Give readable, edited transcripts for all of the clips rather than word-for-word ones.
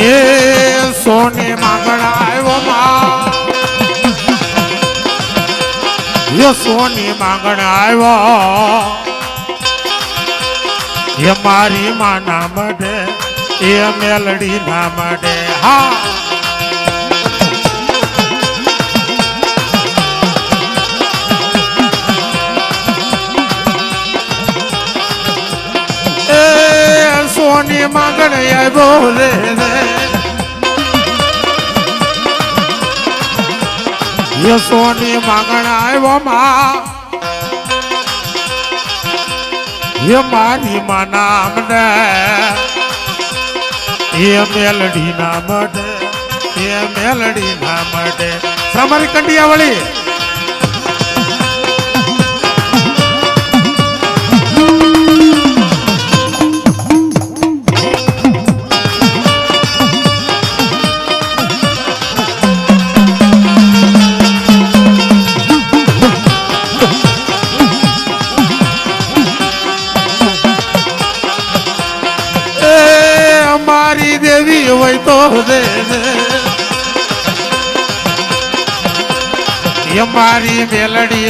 એ સોની માંગણ આવ્યો માં એ સોની માંગણ આવ્યો એ મારી માં ના મડે એ મેલડી ના મડે હા સોની માંગણ આવ્યો રે એ સોની માંગણ આવ્યો માં એ મારી માં નામ ને એ મેલડી નામ દે એ મેલડી નામ દે તમારી કંડિયા વળી દેવી હોય તો દે એ મારી મેલડી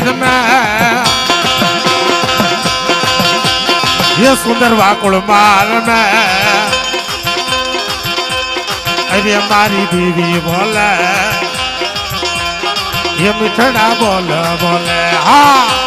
એ સુંદર વાકુળ માર અરે મારી દેવી બોલે એ મીઠડા બોલે બોલે હા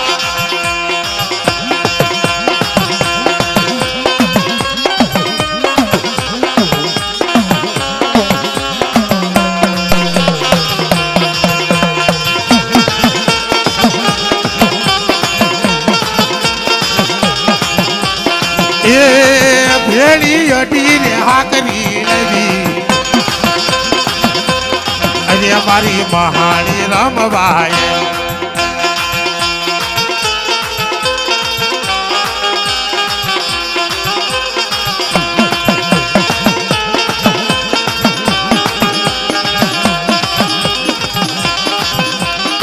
ભેડી અડી રે હાકરી લેવી અરે મારી મહાણી રમવાય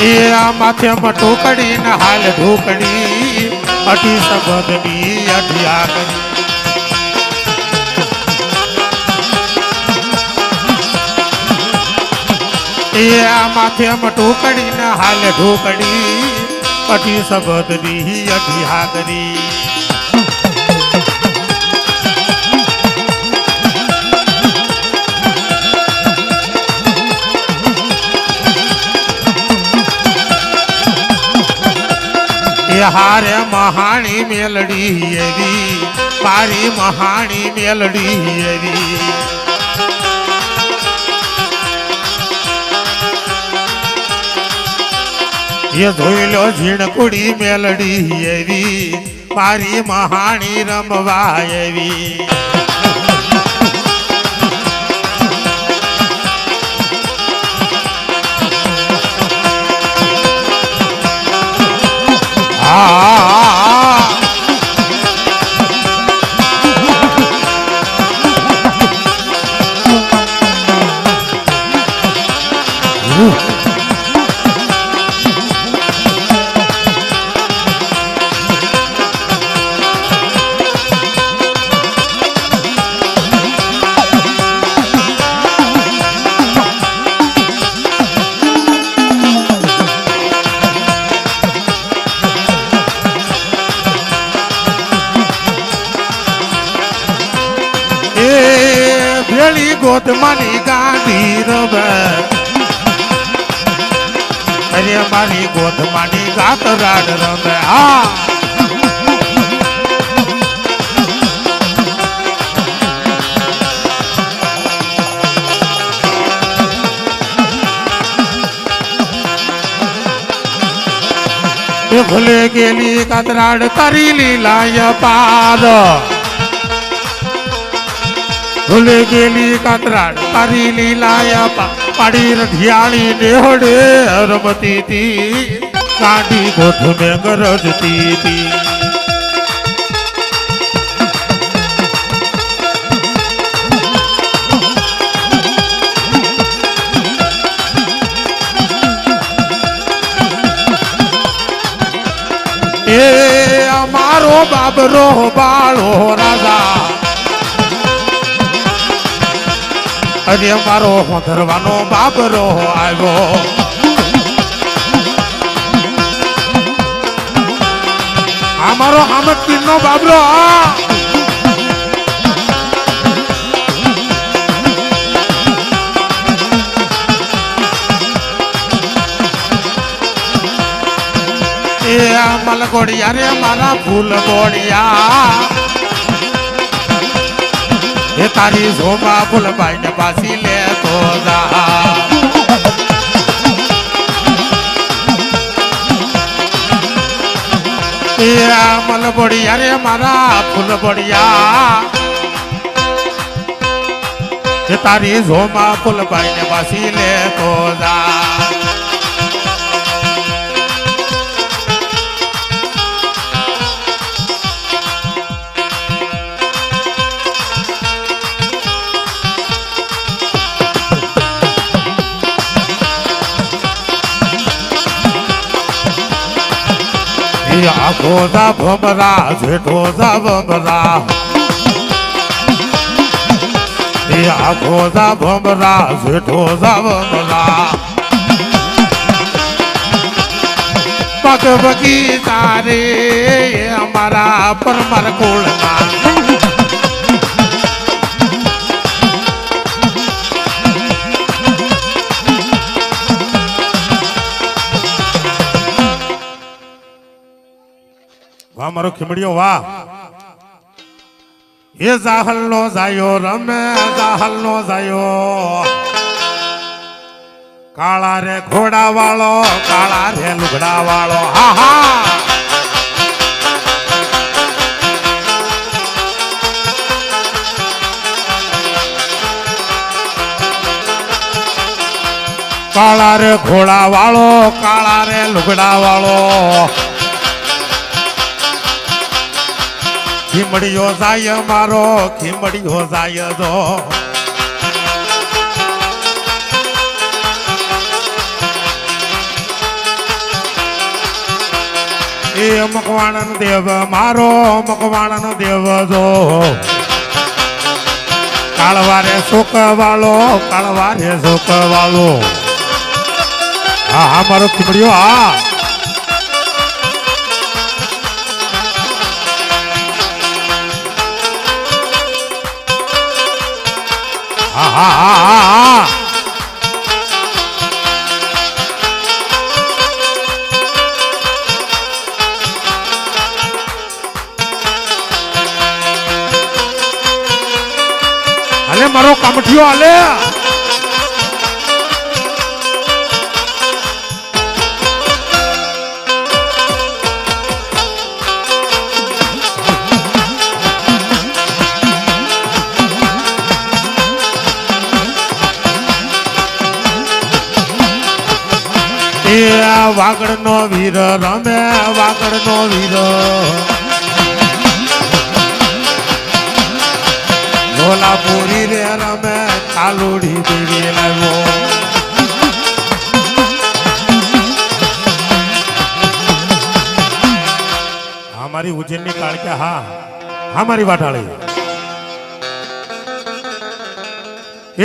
એ માથે ટોકડી ને હાલ ઢોકડી અઢી સબદની અઢિયા કરી એ માથે ટોકડી ને હાલ ઢોકડી અઢી સબદની અઢિયા કરી હારે મહાણી મેલડી એવી મારી મહાણી મેલડી એવી એ જોઈ લો ઝીણકુડી મેલડી એવી મારી મહાણી રમવા એવી ભેળી ગોધમાની ગાંધી રમે અરે મારી ગોધમાની ગાત રાડ રમે હા ભૂલે ગેલી કાતરાડ કરી લીલાય પાદ ભૂલે ગેલી કાતરાડ તારી લીલાયા પાડી રઢિયાળી નેહડે રમતી તી કાઢી ગોઠ મેં ગરજતી તી એ અમારો બાબરો બાળો રાજા અરે મારો હોધરવાનો બાબરો આવ્યો આ મારો હામદપીર નો બાબરો એ મલગોડિયા રે મારા ફૂલ ગોડિયા એ તારી ઝોમા ફૂલબાઈ ને પાછી લે તો જા એ મલગોડિયા રે મારા ફૂલ ગોડિયા એ તારી ઝોમા ફૂલબાઈ ને પાછી લે તો જા આખો જા ભમરા જેઠો જા ભમરા એ આખો જા ભમરા જેઠો જા ભમરા પગ બગીચા રે અમારા પરમર કુળના વાહ મારો ખીમડીયો વાહ એ જાહલ નો જાયો રમે જાહલ નો જાયો કાળા રે ઘોડા વાળો કાળા રે લુગડા વાળો હા હા કાળા રે ઘોડા વાળો કાળા રે લુગડા વાળો ખીમડીયો જાય મારો ખીમડીયો જાય જો એ મકવાણન દેવ મારો મકવાણન દેવ જો કાળવારે સુખ વાળો કાળવારે સુખ વાળો હા હા મારો ખીમડીયો હા હા હા હા હા અલે મારો કામઠિયો આલે વાગડ નો વીર રમે વાગડ નો વીર ઢોલાપુરી રે રમે કાલુડી દેવી લાવ્યો हमारी उज्जैन ની કાળકા હા हमारी વાટાળી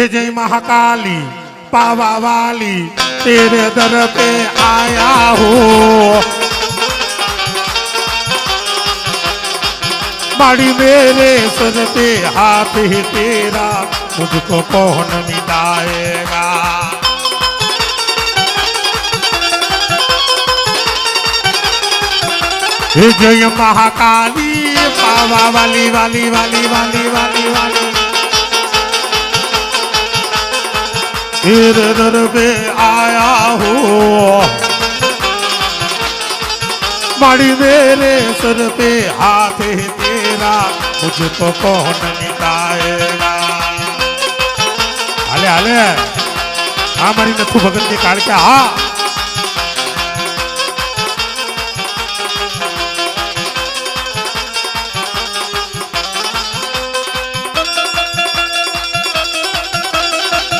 એ જય મહાકાલી पावा वाली तेरे दर पे आया हूँ माड़ी मेरे सर पे हाथ ही तेरा मुझको कौन मिलाएगा जय महाकाली पावा वाली वाली वाली वाली वाली वाली तेरे दर पे आया हूँ माड़ी मेरे सर पे हाथ है तेरा मुझको कौन निकालेगा हाले हाले हमारी नथु भगत के काल क्या हाँ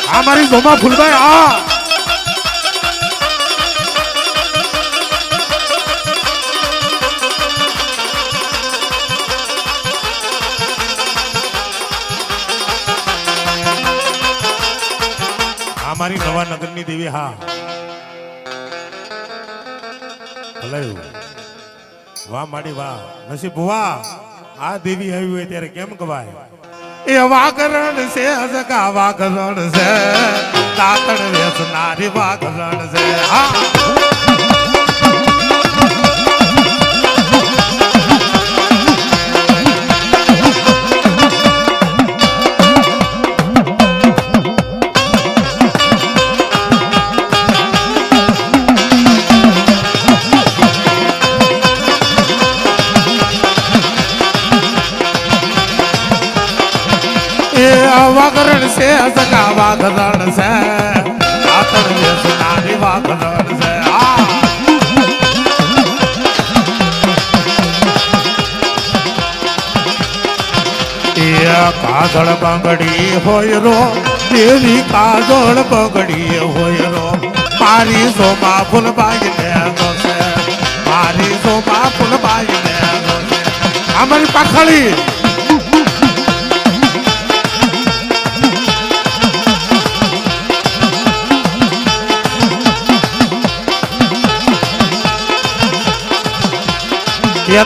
हमारी गोमा फुलबाई आ મારી નવાનગરની દેવી હા ભલે વાહ માડી વાહ નસીબ વાહ આ દેવી આવી હોય ત્યારે કેમ કવાય એ વાગરણ છે અજગા વાગરણ છે દાતણ વેસનારી વાગરણ છે હા વાગરણ છે અજગા વાગરણ છે દાતણ વેસનારી વાગરણ છે કાજળ બંગડી હોય રો દેવી કાજળ બંગડી હોય રો મારી સોમા ફૂલબાઈ ને છે મારી સોમા ફૂલબાઈ ને છે અમારી પાખડી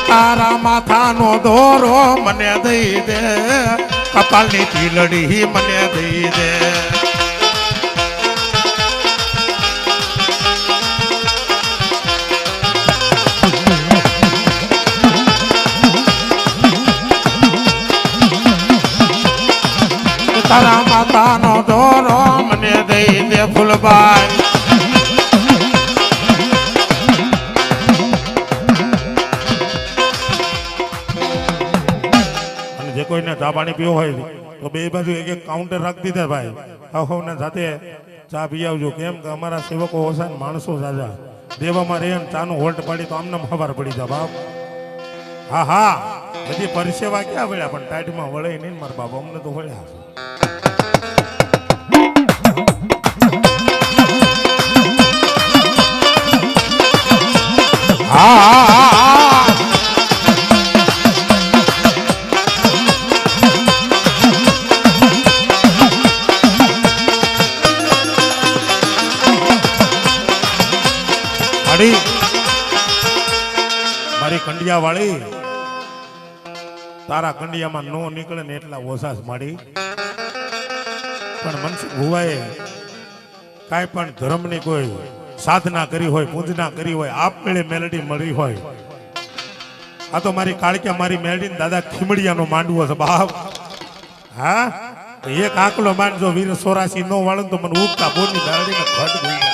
તારા માથાનો દોરો મને દઈ દે કપાલની તીલડી મને દઈ દે તારા માથાનો દોરો મને દઈ દે ફૂલબાઈ કોઈને ચા પાણી પીવો હોય તો બે બાજુ એક એક કાઉન્ટર રાખી દીધા ભાઈ આખોને સાથે ચા પી આવજો કેમ કે અમારા સેવકો ઓછા ને માણસો જાજા દેવામાં રહે ને ચાનું હોલ્ટ પાડી તો આમને ખબર પડી જાય બાપ હા હા હજી પરસેવા ક્યાં વળ્યા પણ ટાઈટમાં વળે નહીં મારા બાપ અમને તો વળ્યા હા હા હા મારી કંડિયા વાળી તારા કંડિયામાં નો નીકળે ને એટલા ઓછા માડી પણ મનસુખ ભુવાએ કાંઈ પણ ધર્મની કોઈ સાધના કરી હોય પૂજના કરી હોય આપમેળે મેલડી મળી હોય આ તો મારી કાળક્યા મારી મેલડી દાદા ખીમડિયાનો માંડવો છે બાપ હા એક આકલો માંડજો વીર 84 નો વાળન તો મને ઉગતા બોની મેલડીને ખટ ગઈ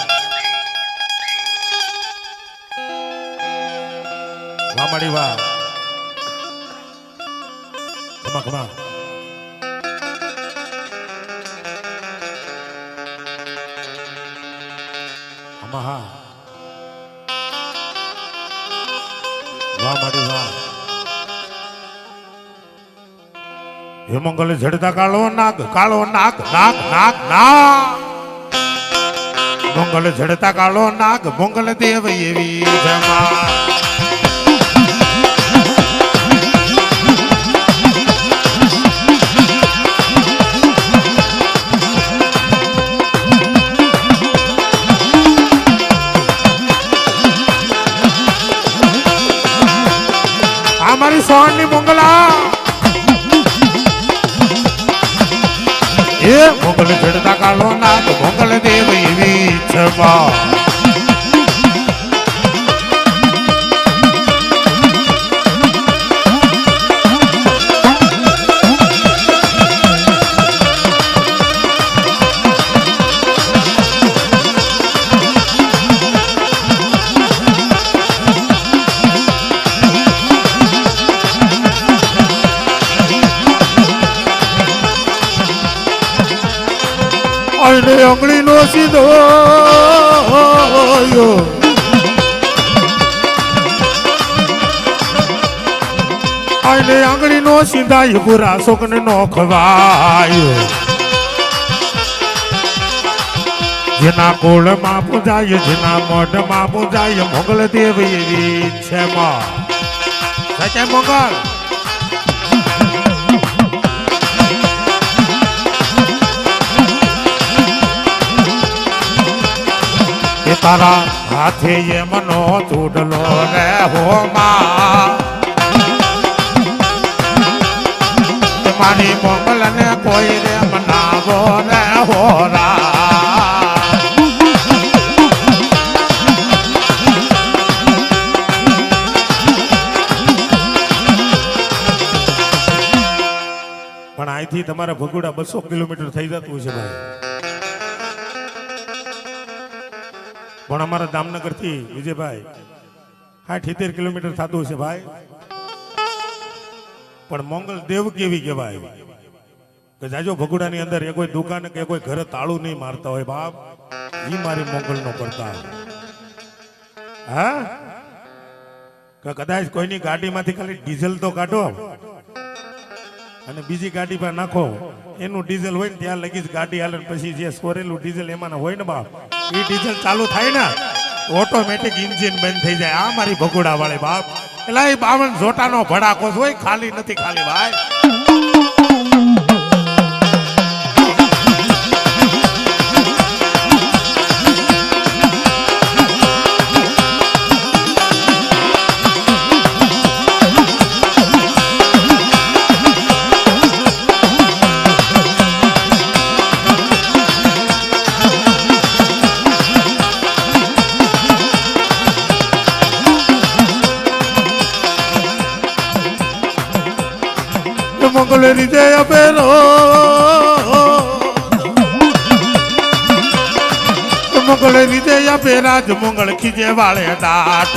વામાડી વાહ ખમા ખમા ખમા હા વામાડી વાહ હે મંગલે ઝડતા કાળો નાગ નાક નાક નાક મંગલે ઝડતા કાળો નાગ મંગલ દેવ એવી જમા हमारी सोहनी मंगला ये मंगल चढ़ता कालो नाग मंगल देव एवी छमा અને આંગળી નો સીધો અને આંગળી નો સીધાય પૂરા શોકને નો ખવાયો જેના કોળમાં પૂજાય જેના મોઢમાં પૂજાય મોગલ દેવ એવી છે માં સાચા મોગલ તારા હાથે એ મનો ચૂડલો રે હો માં મારી મોગલ ને કોઈ રે મનાવો રે હોરા પણ અહીંથી તમારા ભગુડા 200 કિલોમીટર થઈ જતું છે ભાઈ પણ અમારા જામનગર થી વિજયભાઈ 60-70 કિલોમીટર થતું છે ભાઈ પણ મોંગલ દેવ કેવી કહેવાય કે જાજો ભગુડાની અંદર એ કોઈ દુકાન કે કોઈ ઘરે તાળું નહીં મારતા હોય બાપ ઈ મારી મોંગલ નો કરતા હા કે કદાચ કોઈની ગાડીમાંથી ખાલી ડીઝલ તો કાઢો અને બીજી ગાડી પર નાખો એનું ડીઝલ હોય ને ત્યાં લગી જ ગાડી હાલે પછી જે સોરેલું ડીઝલ એમાં હોય ને બાપ એ ડીઝલ ચાલુ થાય ને ઓટોમેટિક ઇન્જિન બંધ થઈ જાય આ મારી ભગુડા વાળી બાપ એટલે એ 52 જોટાનો ભડાકો હોય ખાલી નથી ખાલી ભાઈ મોગલ રીજે અબેરો મોગલ રીજે અબેરાજ મોગલ ખીજે વાળે દાટ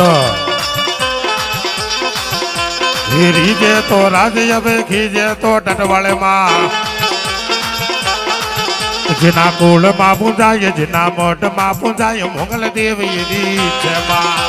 રીજે તો રાજ અબે ખીજે તો ડટવાળે માં જેના કુળ માં પૂજાય જેના મોઢ માં પૂજાય મોગલ દેવી રીત માં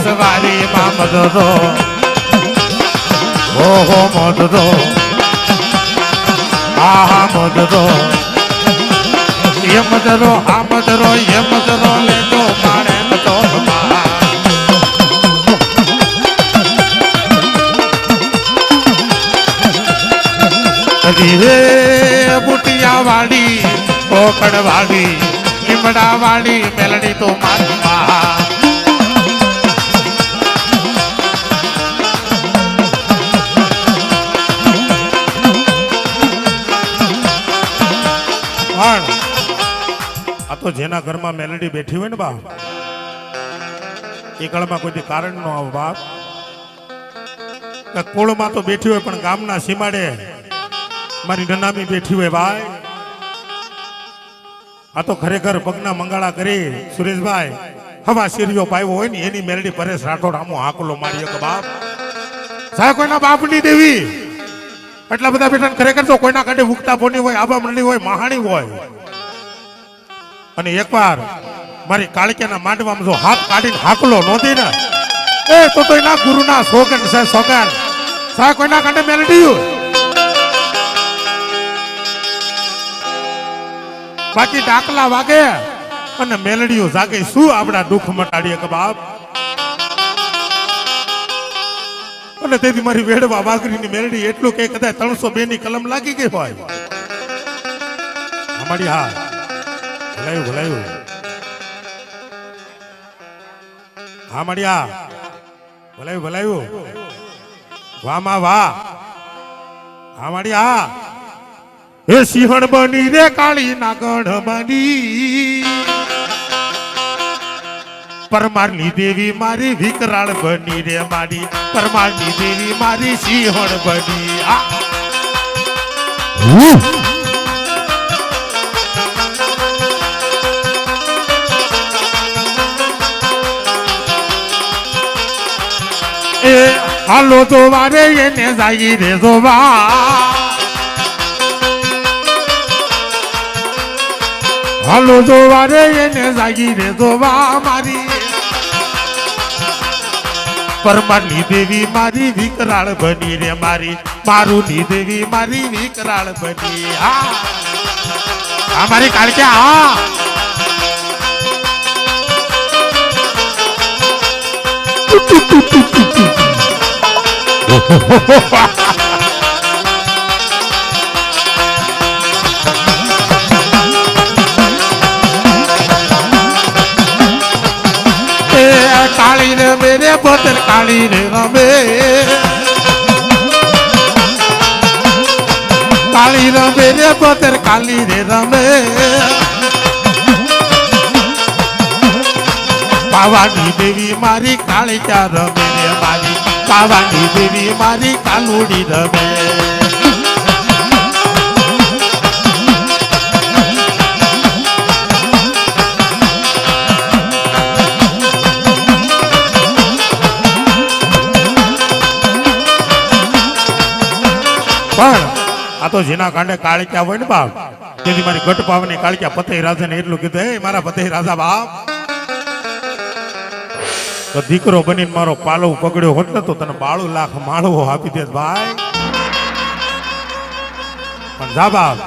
સવારી માં મદરો ઓહો મદરો આહા મદરો એ મદરો આ મદરો એ મદરો લેતો મારે તો રે બુટિયા વાળી કોકડ વાળી લીમડા વાળી મેલડી તો મારી આ તો જેના ઘરમાં મેલડી બેઠી હોય ને બાપ એ કળમાં કોઈ કારણ નો આવે બાપ કુળમાં તો બેઠી હોય પણ ગામના સીમાડે મારી નનામી બેઠી હોય ભાઈ આ તો ખરેખર પગના મંગાળા કરી સુરેશભાઈ હવા શેરીઓ પાવ્યો હોય ને એની મેલડી પરેશ રાઠોડ આમો હાકલો માર્યો કે બાપ સાહેબ કોઈના બાપની દેવી એટલા બધા બેઠા ખરેખર તો કોઈના કાંઠે ઉગતા પોની હોય આબા મંડળી હોય મહાણી હોય અને એકવાર મારી કાળિયાના માંડવામાં જો હાથ કાઢીને હાકલો નોંધી ને એ તો એના ગુરુના સોગન છે સોગન સાહેબ કોઈના કાંઠે મેલડી બાકી ડાકલા વાગે અને મેલડીઓ જાગે શું આપણા દુઃખ મટાડીએ કે બાપ અને તેથી મારી વેડવા વાઘરીની મેલડી એટલું કે કદાચ 302 ની કલમ લાગી ગઈ હોય અમારી હા ભલાયું ભલાયું હા મળ્યા ભલાયું ભલાયું વાહ માં વાહ હા મળ્યા એ સિંહણ બની રે કાળી ના ગઢ બની પરમારની દેવી મારી વિકરાળ બની રે મારી પરમારની દેવી મારી સિંહણ બની હાલો જોવા રે એને જાય રે જોવા હાલો જોવા રે એને જાય રે જોવા મારી પરમાની દેવી મારી વિકરાળ બની રે મારી મારુની દેવી મારી વિકરાળ બની હા મારી કાળક્યા હા કાળી રે મેરે પોતર કાળી રે રમે કાળી રે મેરે પોતર કાળી રે રમે પાવાની દેવી મારી કાળી ક્યાં રમે રે મારી પાવાની દેવી મારી કાલુડી રમે પણ આ તો જેના કાંડે કાળિકા હોય ને બાપ તેથી મારી ગટ પાવની કાળિકા પતઈ રાજાને એટલું કીધું હે મારા પતઈ રાજા બાપ તો દીકરો બનીને મારો પાલવ પકડ્યો હોત ને તો તને 12 લાખ માળવો આપી દે ભાઈ પણ જા બાપ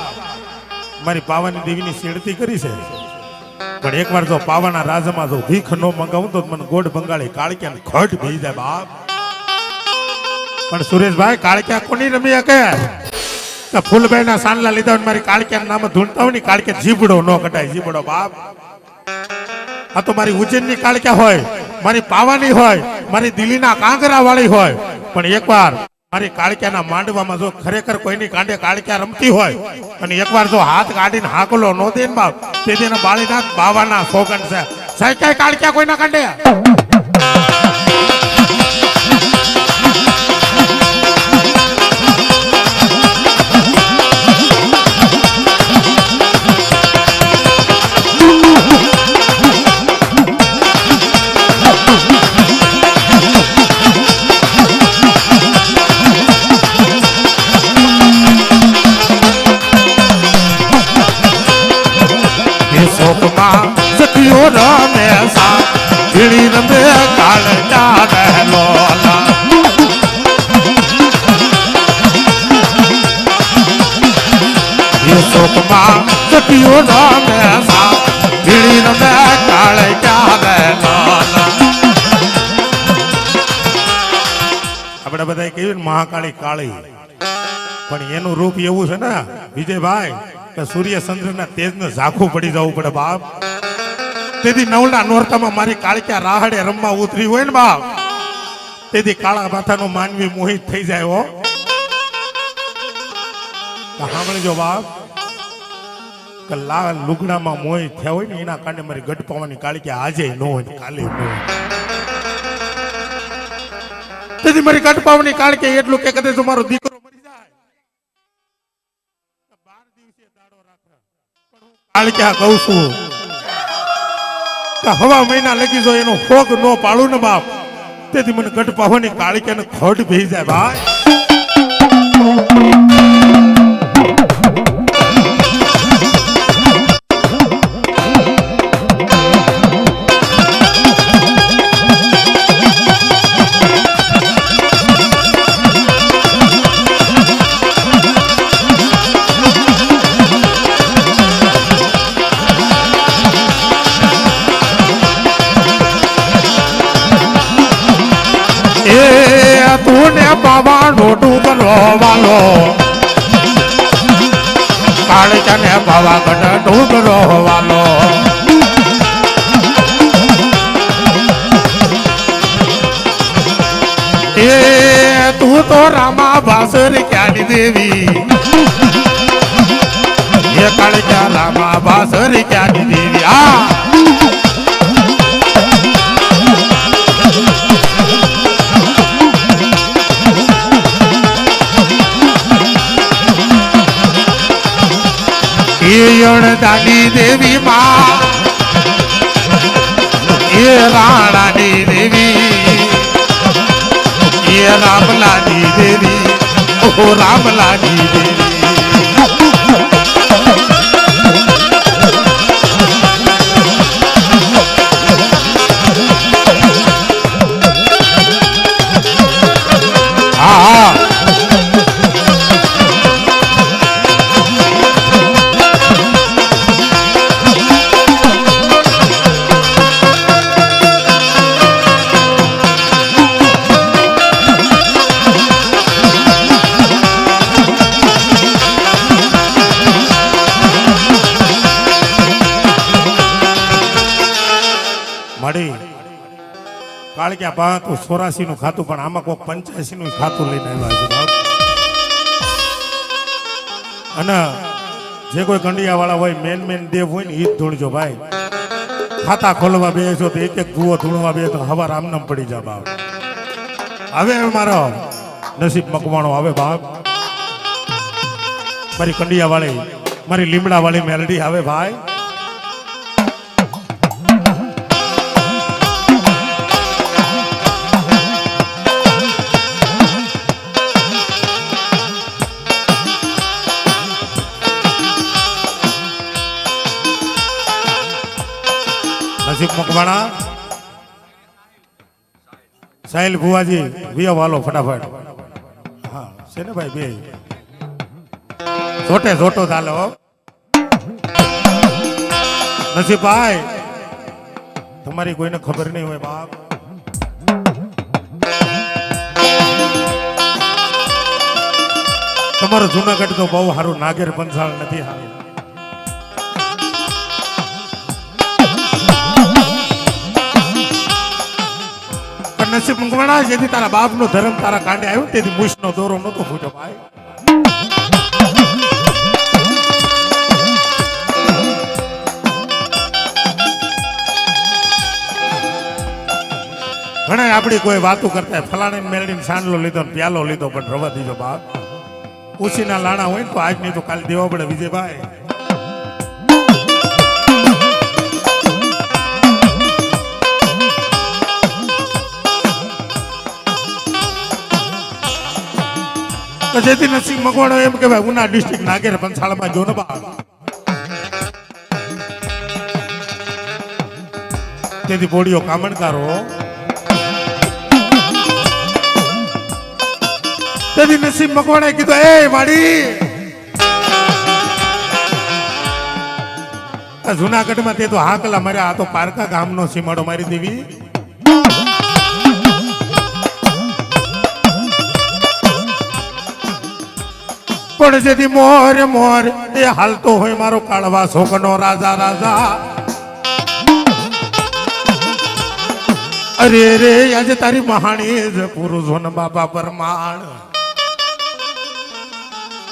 મારી પાવાની દેવીની શેડતી કરી છે પણ એકવાર જો પાવાના રાજામાં જો ભીખ નો મંગાવું તો મને ગોડ બંગાળી કાળિકાને ખટ ભઈ જાય બાપ પણ સુરેશભાઈ કાળિકા કોની રમી હકે ફૂલભાઈ ના સાનલા લીધા મારી કાળિકા નામ ધૂણતા હોય ને કાળિકા જીબડો નો કટાય જીબડો બાપ આ તો મારી ઉજ્જૈન ની કાળિકા હોય મારી પાવાની હોય મારી દિલ્હીના કાંગરા વાળી હોય પણ એકવાર મારી કાળિકાના માંડવામાં જો ખરેખર કોઈની કાંડે કાળિકા રમતી હોય અને એકવાર જો હાથ કાઢીને હાકલો નો દે ને બાપ તે દેના બાળીનાથ બાવાના સોગન છે સાઈકાય કાળિકા કોઈના કાંડે રમેશા ભીડી રમે કાળજા રહેલો શોકમાં સખીઓ રમેશા ભીડી રમે કાળજા રહેલો આપણે બધા કહ્યું ને મહાકાળી કાળી પણ એનું રૂપ એવું છે ને વિજયભાઈ કે સૂર્ય ચંદ્રના તેજને ઝાંખું પડી જવું પડે બાપ તેથી નવલા નોરતામાં મારી કાળિકા રાહડે રમવા ઉતરી હોય ને બાપ તેથી કાળા માથાનો માનવી મોહિત થઈ જાય હો સાંભળજો બાપ કે લાલ લુગડામાં મોહિત થયા હોય ને એના કારણે મારી ગઢ પાવાની કાળિકા આજે ન હોય કાલે ન હોય તેથી મારી ગઢ પાવાની કાળિકા એટલું કે કદાચ મારો દીકરો મરી જાય 12 દિવસે દાડો રાખે પણ હું કાળિકા કહું છું હવા મહિના લગી જો એનો ફોગ નો પાડું ને બાપ તેથી મને ગઢ પાવાની કાળિકાને ખોટ ભઈ જાય ભાઈ તૂને પાવાનો ડુંગરો વાલો કાળિકાને પાવાગઢ ડુંગરો વાલો એ તું તો રામા બાસર ક્યાની દેવી એ કાળિકા રામા બાસર ક્યાની દેવી આ દાદી દેવી માં એ રાણાની દેવી એ રામલાની દેવી ઓ રામલાની દેવી કાળક્યા બા તો 84 નું ખાતું પણ આમાં કોક 85 નું ખાતું લઈને આવ્યા છે અને જે કોઈ કંડિયા વાળા હોય મેન દેવ હોય ને ઈ જ ધૂણજો ભાઈ ખાતા ખોલવા બેસો તો એક જુઓ ધૂણવા બે તો હવા રામનામ પડી જા બાપ હવે મારો નસીબ મકવાણો આવે બાપ મારી કંડિયા વાળી મારી લીમડા વાળી મેલડી આવે ભાઈ નસીબ મકવાણા સાહિલ ભુવાજી વિયો વાલો ફટાફટ હા છે ને ભાઈ બે જોટે જોટો ચાલો નસીબ ભાઈ તમારી કોઈને ખબર નહીં હોય બાપ તમારો જુનાગઢ તો બહુ સારું નાગેર પંચાળ નથી સારું નસીબ મંગવાણા જેથી તારા બાપ નો ધર્મ તારા કાંડે આવ્યો તેથી મૂછ નો દોરો નતો ફૂટ્યો ભાઈ ઘણા આપડી કોઈ વાતો કરતા ફલાણે મેળડીને સાંડલો લીધો ને પ્યાલો લીધો પણ રવા દીધો બાપ ઉછીના લાણા હોય તો આજ નહીં તો કાલે દેવા પડે વિજયભાઈ જેથી નસીબ મકવાણો એમ કે ભાઈ ઉના ડિસ્ટ્રિક્ટ નાગેર પંચાળમાં જો ને બા તેથી બોડીઓ કામણકારો તેથી નસીબ મકવાણે કીધું એ વાડી જુનાગઢમાં તે તો હાકલા માર્યા આ તો પારકા ગામનો સીમાડો મારી દેવી પણ જેથી મોર મોર એ હાલતો હોય મારો કાળવા શોકનો રાજા રાજા અરે રે આજે તારી મહાણી જ પુરુષો ને બાબા પરમાણ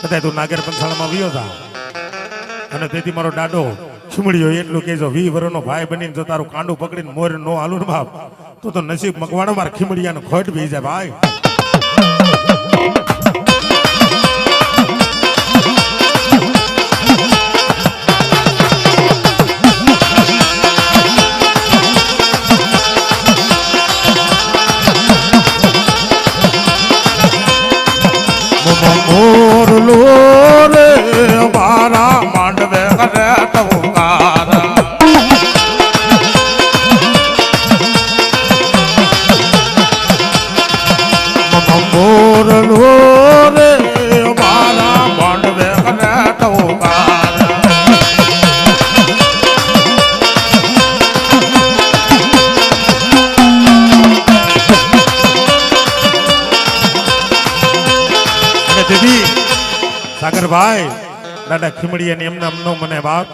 કદાચ તું નાગેર પંચાળમાં વિયો જા અને તેથી મારો દાડો ખીમડ્યો એટલું કેજો 20 વર્ષનો ભાઈ બનીને જો તારું કાંડું પકડીને મોર નો હાલું ને બાપ તો નસીબ મકવાણો મારા ખીમડિયાને ખોટ ભી જાય ભાઈ મોરલો રે મારા માંડવે કરે ટવકાર મોરલો રે મારા માંડવે કરે ટવકાર દેવી સાગરભાઈ દાદા ખીમડીયા એમ નામ નો મને બાપ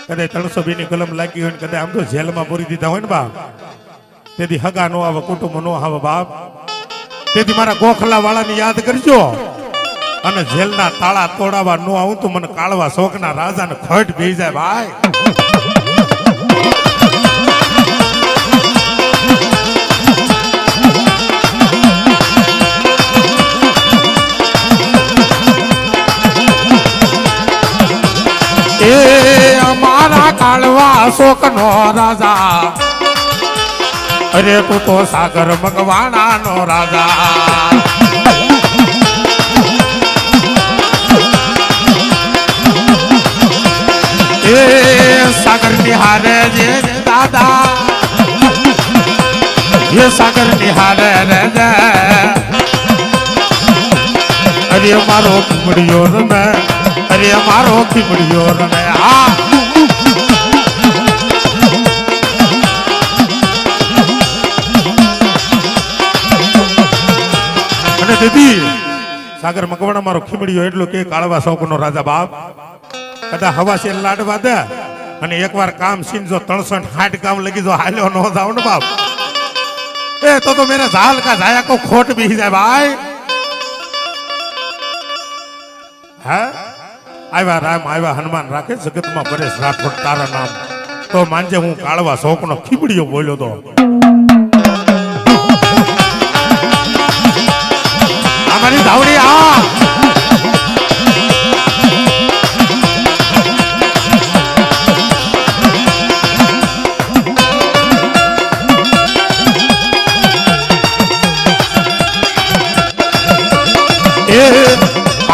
કદાચ 302 ની કલમ લાગી હોય ને કદાચ આમ તો જેલમાં પૂરી દીધા હોય ને બાપ તેથી હગા નો આવે કુટુંબ નો આવે બાપ તેથી મારા ગોખલા વાળાને યાદ કરજો અને જેલના તાળા તોડાવા નો આવું તો મને કાળવા શોકના રાજાને ખોટ ભી જાય ભાઈ એ અમારા કાળવા શોકનો રાજા અરે તું તો સાગર મકવાણાનો રાજા. એ સાગર નિહારે જે દાદા, એ સાગર નિહારે રે જે. અરે મારો ખીમડિયો રમે, અરે મારો ખીમડિયો રમે. હા અને દીદી સાગર મકવાણા મારો ખીમડિયો એટલું કે કાળવા શોકનો રાજા બાપ. કદા હવા છે લાડવા દે અને એકવાર કામ સીન જો 360 કામ લગી જો હાલ્યો ન જાવ ને બાપ, એ તો મેરે ઝાલ કા જાયા કો ખોટ બી જાય ભાઈ. હા આવ્યા રામ આવ્યા હનુમાન રાખે જગતમાં પરેશ રાઠોડ તારા નામ. તો માનજે હું કાળવા શોકનો ખીમડિયો બોલ્યો તો. અમારી ધાવડી આ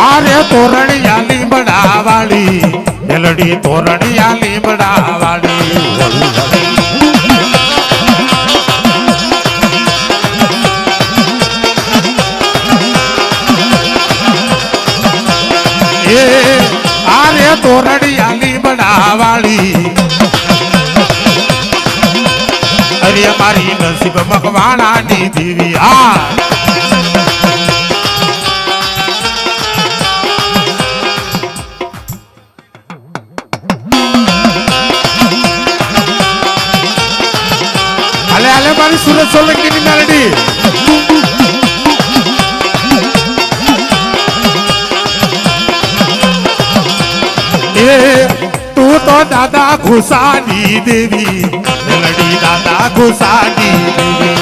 આરે તોરણિયા લીમડા વાળી, મેલડી તોરણિયા લીમડા વાળી. એ આરે તોરણિયા લીમડા વાળી. અરે મારી નસીબ મકવાણાની દેવી. આ મારી સુરત સોલંકીની મેલડી. એ તું તો દાદા ઘુસાની દેવી, મેલડી દાદા ઘુસાની દેવી.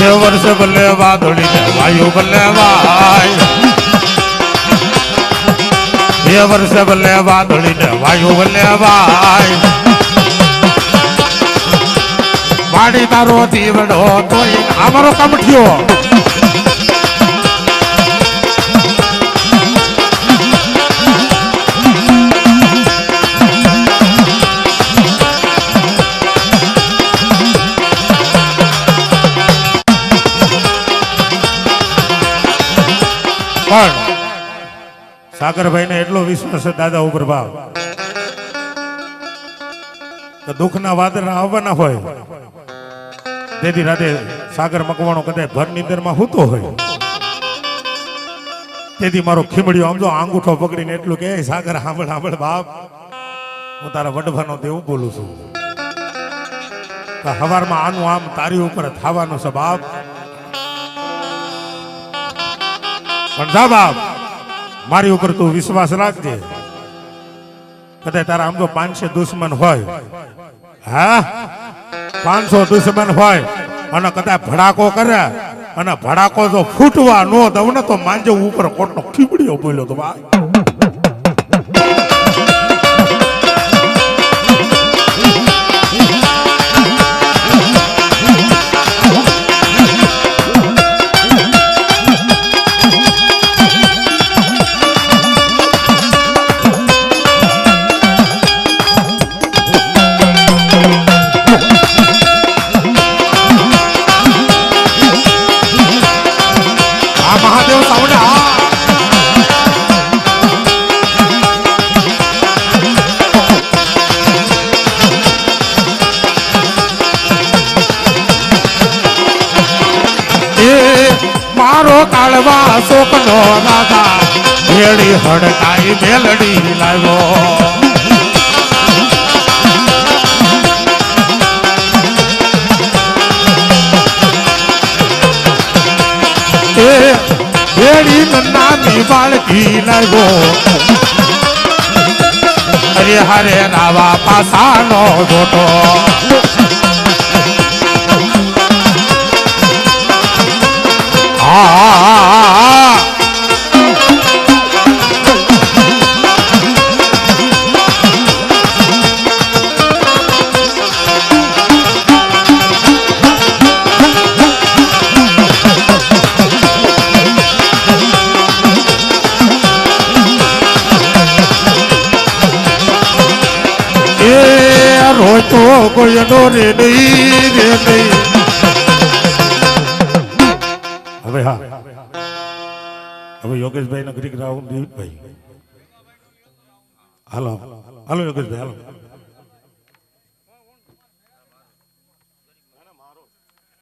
એ વર્ષ બલ્લે વાદળી ને વાયુ બલ્લે વાય. એ વર્ષ બલ્લે વાદળી ને વાયુ બલ્લે વાય. વાડી તારો દીવડો તો અમારો કમઠિયો. પણ સાગરભાઈ ને એટલો વિશ્વાસ દાદા ઉપર ભાવ કે દુઃખના વાદળા આવવાના હોય તેથી રાતે સાગર મકવાણો કદાચ ભર નિંદરમાં હૂતો હોય તેથી મારો ખીમડિયો આમ જો આંગૂઠો પકડીને એટલું કે સાગર સાંભળ સાંભળ બાપ, હું તારા વડવાનો દેવ બોલું છું. હવારમાં આનું આમ તારી ઉપર થવાનું છે બાપ. પણ જા બાપ મારી ઉપર તું વિશ્વાસ રાખજે. કદાચ તારા આમ તો 500 દુશ્મન હોય, હા 500 દુશ્મન હોય અને કદાચ ભડાકો કરે અને ભડાકો જો ફૂટવા ન દઉં ને તો માંજે ઉપર કોટનો ખીમડિયો બોલ્યો તો ભાઈ. મારો કાળવા શોકનો રાજા ભેળી હડકાઈ મેલડી લાવ્યો. એ ભેળી નાની બાળકી લાવ્યો. અરે હરે રાવા પાસાનો જોટો રોતો કોઈનો રે નહીં રે નહીં. હવે હા હવે યોગેશભાઈ ના ઘડીક રાહુલ દિલીપભાઈ હાલો હાલો યોગેશભાઈ હાલો.